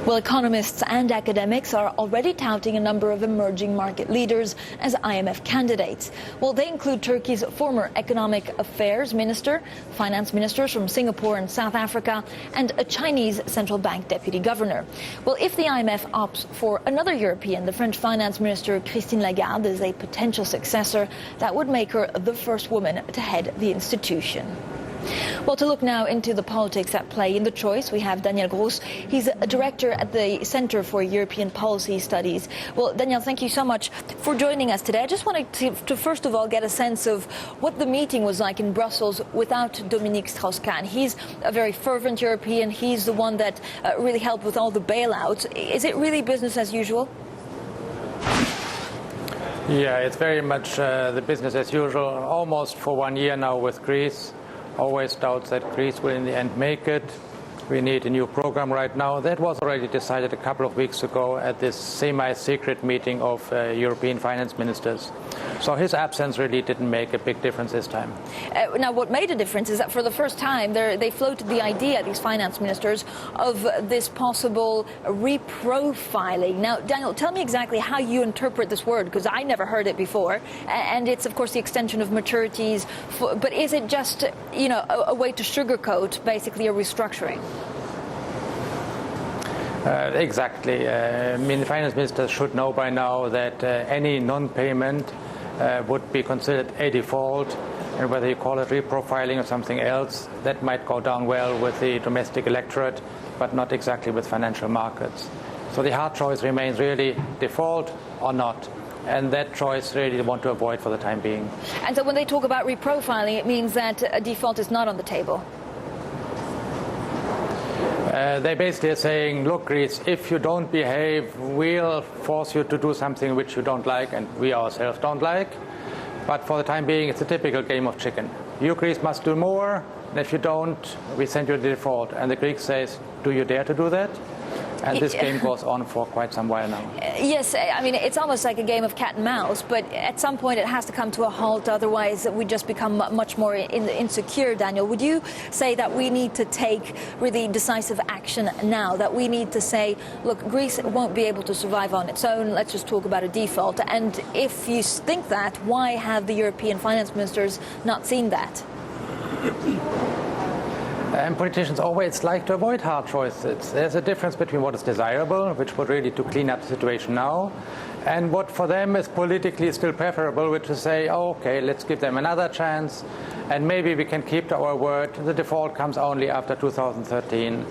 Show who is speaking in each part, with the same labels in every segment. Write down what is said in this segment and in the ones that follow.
Speaker 1: Well, economists and academics are already touting a number of emerging market leaders as IMF candidates. Well, they include Turkey's former economic affairs minister, finance ministers from Singapore and South Africa, and a Chinese central bank deputy governor. Well, if the IMF opts for another European, the French finance minister Francine Lacqua is a potential successor. That would make her the first woman to head the institution. Well, to look now into the politics at play in the choice, we have Daniel Gros. He's a director at the Center for European Policy Studies. Well, Daniel, thank you so much for joining us today. I just wanted to first of all get a sense of what the meeting was like in Brussels without Dominique Strauss-Kahn. He's a very fervent European. He's the one that really helped with all the bailouts. Is it really business as usual?
Speaker 2: Yeah, it's very much the business as usual, almost for 1 year now with Greece. Always doubts that Greece will in the end make it. We need a new program right now. That was already decided a couple of weeks ago at this semi-secret meeting of European finance ministers. So his absence really didn't make a big difference this time.
Speaker 1: Now, what made a difference is that for the first time they floated the idea, these finance ministers, of this possible reprofiling. Now, Daniel, tell me exactly how you interpret this word, because I never heard it before. And it's, of course, the extension of maturities. But is it just, you know, a way to sugarcoat basically a restructuring?
Speaker 2: Exactly. I mean, the finance ministers should know by now that any non-payment would be considered a default, and whether you call it reprofiling or something else, that might go down well with the domestic electorate, but not exactly with financial markets. So the hard choice remains really default or not. And that choice really they want to avoid for the time being.
Speaker 1: And so when they talk about reprofiling, it means that a default is not on the table.
Speaker 2: They basically are saying, look, Greece, if you don't behave, we'll force you to do something which you don't like and we ourselves don't like. But for the time being, it's a typical game of chicken. You, Greece, must do more, and if you don't, we send you the default. And the Greek says, do you dare to do that? And this game goes on for quite some while now.
Speaker 1: Yes, I mean, it's almost like a game of cat and mouse, but at some point it has to come to a halt, otherwise we just become much more insecure, Daniel. Would you say that we need to take really decisive action now, that we need to say, look, Greece won't be able to survive on its own, let's just talk about a default? And if you think that, why have the European finance ministers not seen that?
Speaker 2: And politicians always like to avoid hard choices. There's a difference between what is desirable, which would really to clean up the situation now, and what for them is politically still preferable, which is say, oh, okay, let's give them another chance, and maybe we can keep to our word. The default comes only after 2013.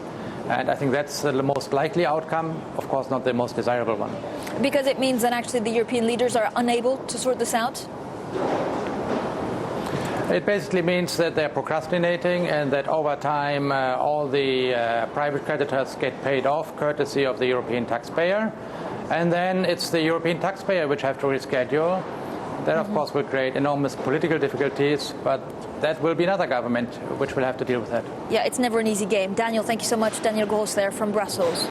Speaker 2: And I think that's the most likely outcome, of course not the most desirable one.
Speaker 1: Because it means that actually the European leaders are unable to sort this out?
Speaker 2: It basically means that they're procrastinating and that over time all the private creditors get paid off courtesy of the European taxpayer. And then it's the European taxpayer which have to reschedule. That, of course, will create enormous political difficulties, but that will be another government which will have to deal with that.
Speaker 1: Yeah, it's never an easy game. Daniel, thank you so much. Daniel Gros there from Brussels.